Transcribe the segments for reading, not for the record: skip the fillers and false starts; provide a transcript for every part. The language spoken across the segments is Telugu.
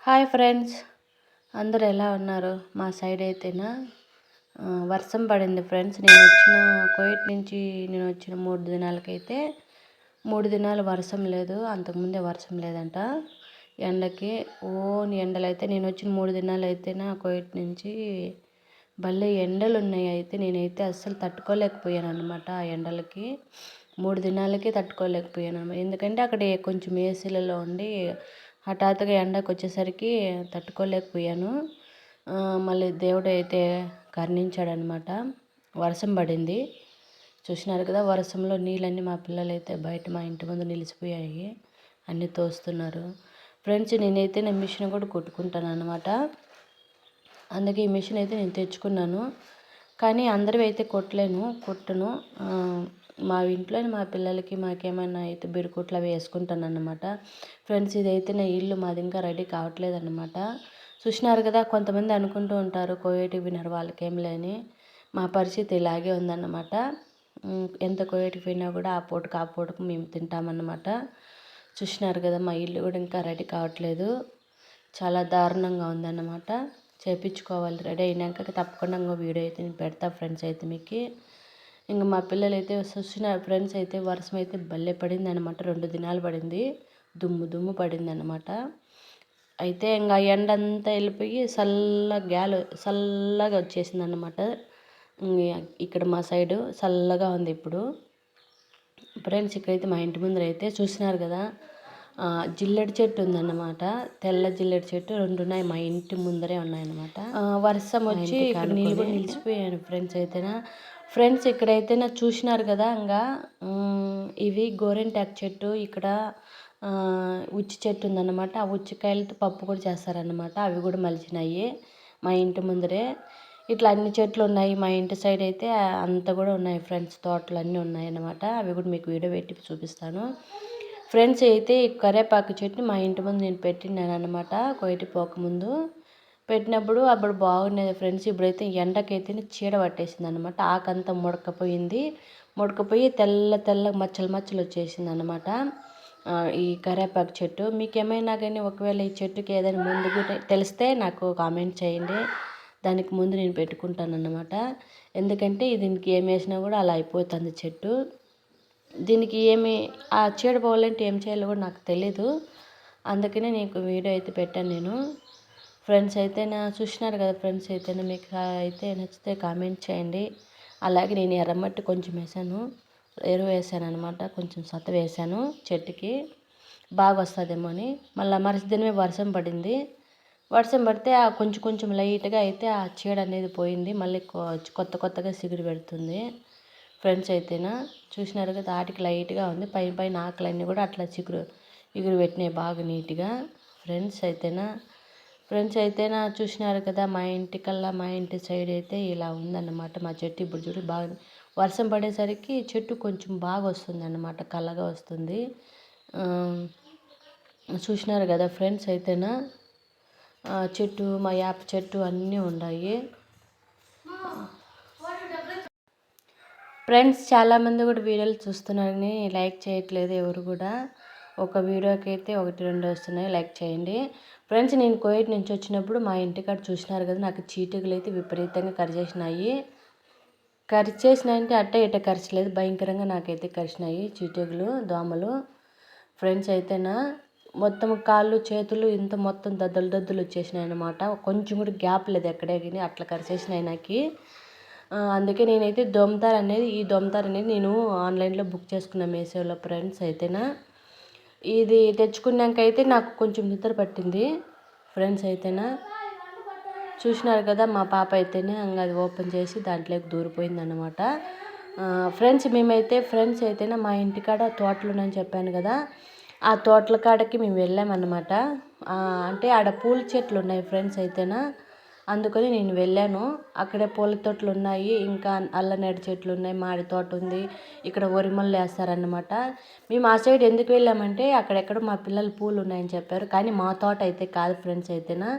హాయ్ ఫ్రెండ్స్, అందరూ ఎలా ఉన్నారు? మా సైడ్ అయితేనా వర్షం పడింది ఫ్రెండ్స్. కువైట్ నుంచి నేను వచ్చిన 3 దినాలకైతే 3 దినాలు వర్షం లేదు. అంతకుముందే వర్షం లేదంట. ఎండకి ఎండలైతే నేను వచ్చిన 3 దినాలు అయితేనా కువైట్ నుంచి భలే ఎండలు ఉన్నాయి. అయితే నేనైతే అస్సలు తట్టుకోలేకపోయాను అనమాట. ఆ ఎండలకి 3 దినాలకి తట్టుకోలేకపోయాను. ఎందుకంటే అక్కడ కొంచెం ఏసీలలో ఉండి హఠాత్తుగా ఎండకు వచ్చేసరికి తట్టుకోలేకపోయాను. మళ్ళీ దేవుడు అయితే కరుణించాడనమాట. వర్షం పడింది. చూసినారు కదా, వర్షంలో నీళ్ళన్నీ మా పిల్లలైతే బయట మా ఇంటి ముందు నిలిచిపోయాయి. అన్నీ తోస్తున్నారు. ఫ్రెండ్స్, నేనైతే నా మిషన్ కూడా కుట్టుకుంటాను అనమాట. అందుకే ఈ మిషన్ అయితే నేను తెచ్చుకున్నాను. కానీ అందరివి అయితే కుట్టను. మా ఇంట్లో మా పిల్లలకి మాకేమైనా అయితే బిరుకుట్లు అవి వేసుకుంటాను అన్నమాట. ఫ్రెండ్స్, ఇదైతే నా ఇల్లు మాది ఇంకా రెడీ కావట్లేదు అన్నమాట. చూసినారు కదా, కొంతమంది అనుకుంటూ ఉంటారు కువైట్కి వినర్ వాళ్ళకేం లేని. మా పరిస్థితి ఇలాగే ఉందన్నమాట. ఎంత కువైట్కి పోయినా కూడా ఆ పూటకు మేము తింటామన్నమాట. చూసినారు కదా, మా ఇల్లు కూడా ఇంకా రెడీ కావట్లేదు. చాలా దారుణంగా ఉందన్నమాట. చేయించుకోవాలి. రెడీ అయినాక తప్పకుండా ఇంకో వీడియో అయితే నేను పెడతా ఫ్రెండ్స్. అయితే మీకు ఇంకా మా పిల్లలు అయితే చూసిన ఫ్రెండ్స్ అయితే వర్షం అయితే భలే పడింది అనమాట. 2 దినాలు పడింది. దుమ్ము పడింది అనమాట. అయితే ఇంకా ఎండ అంతా వెళ్ళిపోయి చల్లగా వచ్చేసింది అనమాట. ఇక్కడ మా సైడు చల్లగా ఉంది ఇప్పుడు. ఫ్రెండ్స్, ఇక్కడైతే మా ఇంటి ముందర అయితే చూసినారు కదా, జిల్లెడు చెట్టు ఉందన్నమాట. తెల్ల జిల్లెడు చెట్టు 2 ఉన్నాయి. మా ఇంటి ముందరే ఉన్నాయన్నమాట. వర్షం వచ్చి ఇక్కడ నీళ్ళు కూడా నిలిచిపోయాను ఫ్రెండ్స్. అయితేనా ఫ్రెండ్స్, ఇక్కడైతేనా చూసినారు కదా, ఇంకా ఇవి గోరెంటాకు చెట్టు, ఇక్కడ ఉచ్చి చెట్టు ఉందన్నమాట. ఆ ఉచ్చికాయలతో పప్పు కూడా చేస్తారన్నమాట. అవి కూడా మలిచినాయి మా ఇంటి ముందరే. ఇట్లా అన్ని చెట్లు ఉన్నాయి. మా ఇంటి సైడ్ అయితే అంతా కూడా ఉన్నాయి ఫ్రెండ్స్. తోటలు అన్నీ ఉన్నాయి అన్నమాట. అవి కూడా మీకు వీడియో పెట్టి చూపిస్తాను ఫ్రెండ్స్. అయితే ఈ కరేపాకు చెట్టు మా ఇంటి ముందు నేను పెట్టినాను అనమాట. కోయిటి పోకముందు పెట్టినప్పుడు అప్పుడు బాగుండేది ఫ్రెండ్స్. ఇప్పుడైతే ఎండకైతే చీడ పట్టేసింది అనమాట. ఆకంతా ముడకపోయి తెల్ల మచ్చలు వచ్చేసింది అనమాట. ఈ కరేపాకు చెట్టు మీకు ఏమైనా కానీ ఒకవేళ ఈ చెట్టుకి ఏదైనా ముందు తెలిస్తే నాకు కామెంట్ చేయండి. దానికి ముందు నేను పెట్టుకుంటాను అన్నమాట. ఎందుకంటే దీనికి ఏం వేసినా కూడా అలా అయిపోతుంది చెట్టు. దీనికి ఆ చీడ పోవాలంటే ఏం చేయాలో కూడా నాకు తెలీదు. అందుకనే నీకు వీడియో అయితే పెట్టాను నేను ఫ్రెండ్స్. అయితే చూసినారు కదా ఫ్రెండ్స్. అయితే మీకు అయితే నచ్చితే కామెంట్ చేయండి. అలాగే నేను ఎర్రమట్టి కొంచెం వేసాను, ఎరువు వేసాను అనమాట. కొంచెం సత్త వేసాను చెట్టుకి, బాగా వస్తుందేమో అని. మళ్ళీ మరుసదినమే వర్షం పడింది. వర్షం పడితే ఆ కొంచెం లైట్గా అయితే ఆ చీడ అనేది పోయింది. మళ్ళీ కొత్తగా సిగురు పెడుతుంది ఫ్రెండ్స్. అయితేనా చూసినారు కదా, ఆటికి లైట్గా ఉంది. పైన ఆకులన్నీ కూడా అట్లా ఎగురు పెట్టినాయి బాగా నీట్గా ఫ్రెండ్స్. అయితేనా చూసినారు కదా, మా ఇంటి సైడ్ అయితే ఇలా ఉందన్నమాట. మా చెట్టు ఇప్పుడు చూడు బాగా వర్షం పడేసరికి చెట్టు కొంచెం బాగా వస్తుంది అన్నమాట. కలగా వస్తుంది. చూసినారు కదా ఫ్రెండ్స్. అయితేనా చెట్టు, మా యాప చెట్టు అన్నీ ఉన్నాయి ఫ్రెండ్స్. చాలామంది కూడా వీడియోలు చూస్తున్నారని లైక్ చేయట్లేదు ఎవరు కూడా. ఒక వీడియోకి అయితే 1-2 వస్తున్నాయి. లైక్ చేయండి ఫ్రెండ్స్. నేను కువైట్ నుంచి వచ్చినప్పుడు మా ఇంటికాడ చూసినారు కదా, నాకు చీటికలు అయితే విపరీతంగా కరిచేసినాయంటే ఇట్ట కరిచలేదు, భయంకరంగా నాకైతే కరిచినాయి చీటికలు, దోమలు ఫ్రెండ్స్. అయితేనా మొత్తం కాళ్ళు చేతులు ఇంత మొత్తం దద్దులు వచ్చేసినాయి అనమాట. కొంచెం కూడా గ్యాప్ లేదు ఎక్కడే కానీ, అట్లా కరిచేసినాయి నాకు. అందుకే నేనైతే ఈ దోమతార్ అనేది నేను ఆన్లైన్లో బుక్ చేసుకున్నాను మీషోలో ఫ్రెండ్స్. అయితేనా ఇది తెచ్చుకున్నాక అయితే నాకు కొంచెం నిద్ర పట్టింది ఫ్రెండ్స్. అయితేనా చూసినారు కదా, మా పాప అయితేనే అది ఓపెన్ చేసి దాంట్లోకి దూరిపోయింది అనమాట ఫ్రెండ్స్. ఫ్రెండ్స్ అయితేనే మా ఇంటికాడ తోటలు ఉన్నాయని చెప్పాను కదా, ఆ తోటల కాడకి మేము వెళ్ళామన్నమాట. అంటే ఆడ పూల చెట్లు ఉన్నాయి ఫ్రెండ్స్. అయితేనా అందుకని నేను వెళ్ళాను. అక్కడే పూల తోటలు ఉన్నాయి, ఇంకా అల్లనేడు చెట్లు ఉన్నాయి, మాడి తోట ఉంది. ఇక్కడ వరిమళ్ళు వేస్తారన్నమాట. మేము ఆ సైడ్ ఎందుకు వెళ్ళామంటే అక్కడెక్కడ మా పిల్లలు పూలు ఉన్నాయని చెప్పారు. కానీ మా తోట అయితే కాదు ఫ్రెండ్స్. అయితేనా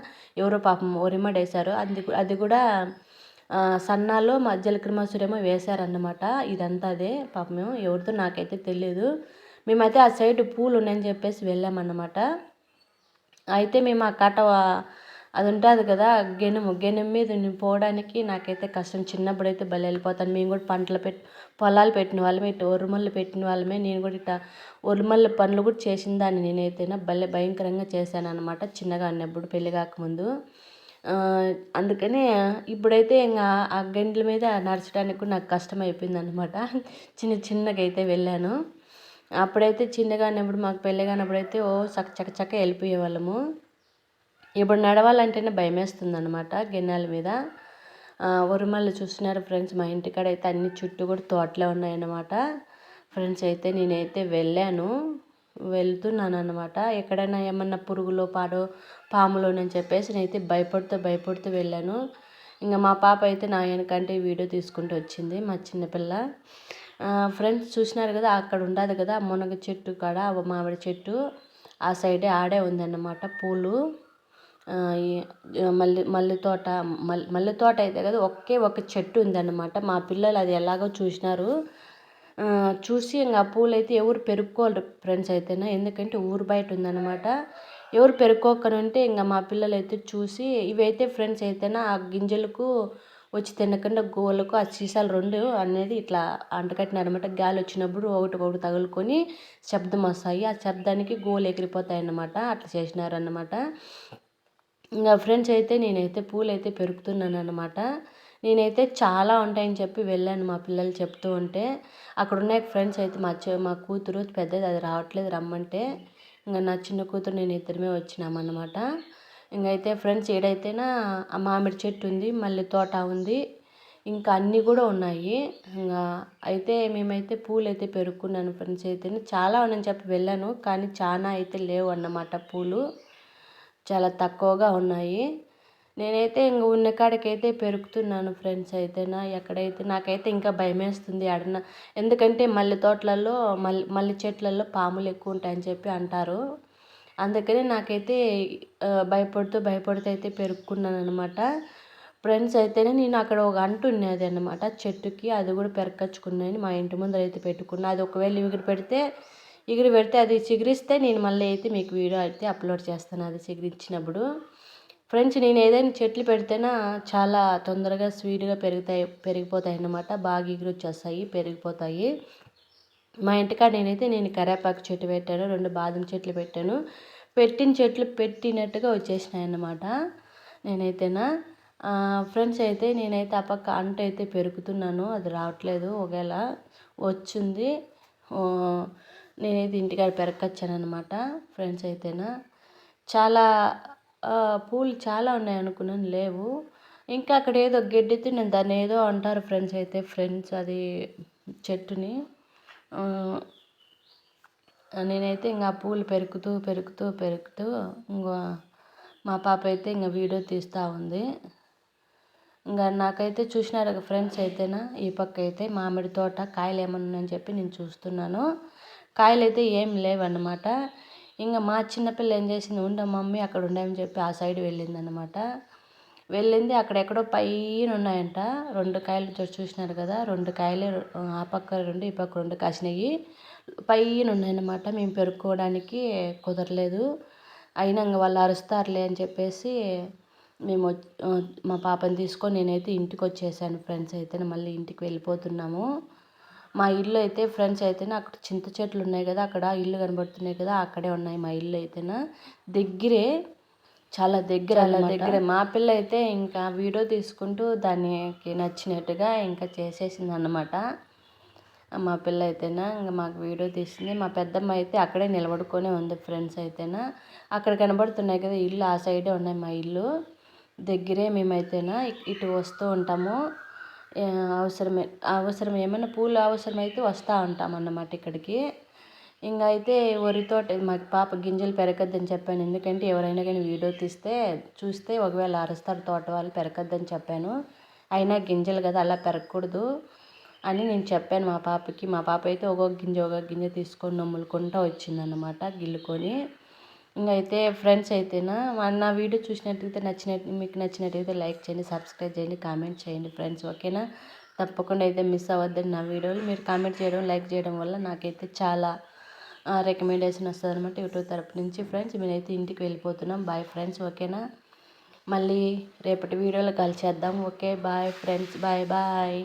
ఎవరో పాపం వరిమడి వేశారు. అది కూడా సన్నాలో జీలకర్ర మసూరేమో వేశారన్నమాట. ఇదంతా అదే పాపం ఎవరితో నాకైతే తెలియదు. మేమైతే ఆ సైడ్ పూలు ఉన్నాయని చెప్పేసి వెళ్ళామన్నమాట. అయితే మేము ఆ కట్ట అది ఉంటుంది కదా, గెనుము మీద నేను పోవడానికి నాకైతే కష్టం. చిన్నప్పుడైతే భలే వెళ్ళిపోతాను. మేము కూడా పొలాలు పెట్టిన వాళ్ళమే, ఇట్లా ఒరుమల్లు పెట్టిన వాళ్ళమే. నేను కూడా ఇట్లా ఒరుమల్ల పనులు కూడా చేసిన దాన్ని నేనైతే భలే భయంకరంగా చేశాను అనమాట చిన్నగా ఉన్నప్పుడు, పెళ్ళి కాకముందు. అందుకని ఇప్పుడైతే ఇంకా ఆ గంటల మీద నడచడానికి కూడా నాకు కష్టం అయిపోయింది అనమాట. చిన్నగా అయితే వెళ్ళాను. అప్పుడైతే చిన్నగా ఉన్నప్పుడు, మాకు పెళ్ళి కానప్పుడైతే చక్క వెళ్ళిపోయే వాళ్ళము. ఇప్పుడు నడవాలంటేనే భయమేస్తుంది అనమాట గిన్నెల మీద. ఉరుమల్లు చూస్తున్నారు ఫ్రెండ్స్, మా ఇంటికాడ అయితే అన్ని చుట్టూ కూడా తోటలే ఉన్నాయన్నమాట. ఫ్రెండ్స్ అయితే నేనైతే వెళ్తున్నాను అనమాట. ఎక్కడైనా ఏమన్నా పురుగులో పాములో అని చెప్పేసి నేనైతే భయపడుతూ వెళ్ళాను. ఇంకా మా పాప అయితే నా వెనకంటే వీడియో తీసుకుంటూ వచ్చింది, మా చిన్నపిల్ల. ఫ్రెండ్స్ చూసినారు కదా, అక్కడ ఉండదు కదా మునగ చెట్టు కాడ మామిడి చెట్టు, ఆ సైడే ఆడే ఉందన్నమాట పూలు. మల్లె తోట అయితే కదా ఒక చెట్టు ఉందన్నమాట. మా పిల్లలు అది ఎలాగో చూసినారు. చూసి ఇంకా ఆ పూలు అయితే ఎవరు పెరుక్కోరు ఫ్రెండ్స్ అయితేనా, ఎందుకంటే ఊరు బయట ఉందన్నమాట. ఎవరు పెరుక్కోకనంటే ఇంకా మా పిల్లలు అయితే చూసి, ఇవైతే ఫ్రెండ్స్ అయితేనా ఆ గింజలకు వచ్చి తినకుండా గోలకు ఆ సీసాలు 2 అనేది ఇట్లా అంటకట్టినారనమాట. గాలి వచ్చినప్పుడు ఒకటి తగులుకొని శబ్దం వస్తాయి. ఆ శబ్దానికి గోలు ఎగిరిపోతాయి అన్నమాట. అట్లా చేసినారన్నమాట. ఇంకా ఫ్రెండ్స్ అయితే నేనైతే పూలు అయితే పెరుకుతున్నాను అనమాట. నేనైతే చాలా ఉంటాయని చెప్పి వెళ్ళాను, మా పిల్లలు చెప్తూ ఉంటే. అక్కడ ఉన్నాయి ఫ్రెండ్స్ అయితే మా కూతురు పెద్దది, అది రావట్లేదు రమ్మంటే. ఇంకా నా చిన్న కూతురు నేను ఇద్దరమే వచ్చినామన్నమాట. ఇంకైతే ఫ్రెండ్స్ ఏడైతేనా ఆ మామిడి చెట్టు ఉంది, మళ్ళీ తోట ఉంది, ఇంకా అన్నీ కూడా ఉన్నాయి. ఇంకా అయితే మేమైతే పూలు అయితే పెరుక్కున్నాను ఫ్రెండ్స్ అయితే. చాలా ఉన్నాయని చెప్పి వెళ్ళాను, కానీ చాలా అయితే లేవు అన్నమాట పూలు, చాలా తక్కువగా ఉన్నాయి. నేనైతే ఇంక ఉన్న కాడికైతే పెరుకుతున్నాను ఫ్రెండ్స్ అయితేనా. ఎక్కడైతే నాకైతే ఇంకా భయమేస్తుంది ఎందుకంటే మల్లె తోటలలో మల్లె చెట్లలో పాములు ఎక్కువ ఉంటాయని చెప్పి అంటారు. అందుకని నాకైతే భయపడుతూ అయితే పెరుక్కున్నాను అనమాట ఫ్రెండ్స్ అయితేనే. నేను అక్కడ ఒక అంటు ఉన్నది అనమాట చెట్టుకి, అది కూడా పెరకచ్చుకున్నాను. మా ఇంటి ముందర అయితే పెట్టుకున్నా. అది ఒకవేళ ఎగిరి పెడితే అది చిగురిస్తే నేను మళ్ళీ అయితే మీకు వీడియో అయితే అప్లోడ్ చేస్తాను, అది చిగురించినప్పుడు. ఫ్రెండ్స్ నేను ఏదైనా చెట్లు పెడితేనా చాలా తొందరగా స్వీట్గా పెరిగిపోతాయి అన్నమాట. బాగా ఎగిరి వచ్చేస్తాయి, పెరిగిపోతాయి. మా ఇంటికాడ నేను కరివేపాకు చెట్టు పెట్టాను, 2 బాదం చెట్లు పెట్టాను. పెట్టిన చెట్లు పెట్టినట్టుగా వచ్చేసినాయి అన్నమాట. నేనైతేనా ఫ్రెండ్స్ అయితే నేనైతే ఆ పక్క అంటు అయితే పెరుగుతున్నాను, అది రావట్లేదు. ఒకవేళ వచ్చింది నేనైతే ఇంటికాడ పెరగచ్చాను అనమాట ఫ్రెండ్స్ అయితేనా. చాలా పూలు చాలా ఉన్నాయి అనుకున్నాను, లేవు. ఇంకా అక్కడ ఏదో గడ్డితో నేను దాన్ని ఏదో అంటారు ఫ్రెండ్స్ అది చెట్టుని. నేనైతే ఇంకా పూలు పెరుకుతూ ఇంకా మా పాప అయితే ఇంకా వీడియో తీస్తూ ఉంది. ఇంకా నాకైతే చూసినారు ఫ్రెండ్స్ అయితేనా, ఈ పక్క అయితే మామిడి తోట కాయలు ఏమన్నా ఉన్నాయని చెప్పి నేను చూస్తున్నాను. కాయలు అయితే ఏం లేవన్నమాట. ఇంకా మా చిన్నపిల్ల ఏం చేసింది, మమ్మీ అక్కడ ఉండమని చెప్పి ఆ సైడ్ వెళ్ళిందనమాట. అక్కడెక్కడో పైన ఉన్నాయంట 2 కాయలు చూసినారు కదా, 2 కాయలే, ఆ పక్క 2 ఈ పక్క 2 కాసినాయి. పైన ఉన్నాయన్నమాట. మేము పెరుక్కోవడానికి కుదరలేదు. అయినా ఇంకా వాళ్ళు అరుస్తారులే అని చెప్పేసి మేము మా పాపని తీసుకొని నేనైతే ఇంటికి వచ్చేసాను ఫ్రెండ్స్ అయితే. మళ్ళీ ఇంటికి వెళ్ళిపోతున్నాము. మా ఇల్లు అయితే ఫ్రెండ్స్ అయితేనే అక్కడ చింత చెట్లు ఉన్నాయి కదా, అక్కడ ఇల్లు కనబడుతున్నాయి కదా, అక్కడే ఉన్నాయి మా ఇల్లు అయితేనా. దగ్గరే, చాలా దగ్గరే. మా పిల్ల అయితే ఇంకా వీడియో తీసుకుంటూ దానికి నచ్చినట్టుగా ఇంకా చేసేసింది అన్నమాట. మా పిల్ల అయితేనా ఇంకా మాకు వీడియో తీసింది. మా పెద్దమ్మ అయితే అక్కడే నిలబడుకొని ఉంది ఫ్రెండ్స్ అయితేనా. అక్కడ కనబడుతున్నాయి కదా ఇల్లు, ఆ సైడే ఉన్నాయి మా ఇల్లు. దగ్గరే మేమైతేనా ఇటు వస్తూ ఉంటాము. అవసరం ఏమైనా పూలు అవసరమైతే వస్తూ ఉంటాం అన్నమాట ఇక్కడికి. ఇంకా అయితే వరి తోట, మా పాప గింజలు పెరగద్దని చెప్పాను, ఎందుకంటే ఎవరైనా కానీ వీడియో చూస్తే ఒకవేళ అరుస్తారు తోట వాళ్ళు, పెరగద్దని చెప్పాను. అయినా గింజలు కదా, అలా పెరగకూడదు అని నేను చెప్పాను మా పాపకి. మా పాప అయితే ఒక్కొక్క గింజ తీసుకొని నమ్ములుకుంటూ వచ్చిందన్నమాట గిల్లుకొని. ఇంకైతే ఫ్రెండ్స్ అయితేనా నా వీడియో మీకు నచ్చినట్టయితే లైక్ చేయండి, సబ్స్క్రైబ్ చేయండి, కామెంట్ చేయండి ఫ్రెండ్స్, ఓకేనా. తప్పకుండా అయితే మిస్ అవ్వద్దండి నా వీడియోలు. మీరు కామెంట్ చేయడం, లైక్ చేయడం వల్ల నాకైతే చాలా రికమెండేషన్ వస్తుంది అనమాట యూట్యూబ్ తరపు నుంచి. ఫ్రెండ్స్ మేమైతే ఇంటికి వెళ్ళిపోతున్నాం. బాయ్ ఫ్రెండ్స్, ఓకేనా. మళ్ళీ రేపటి వీడియోలో కలిసేద్దాం. Okay bye friends, bye bye.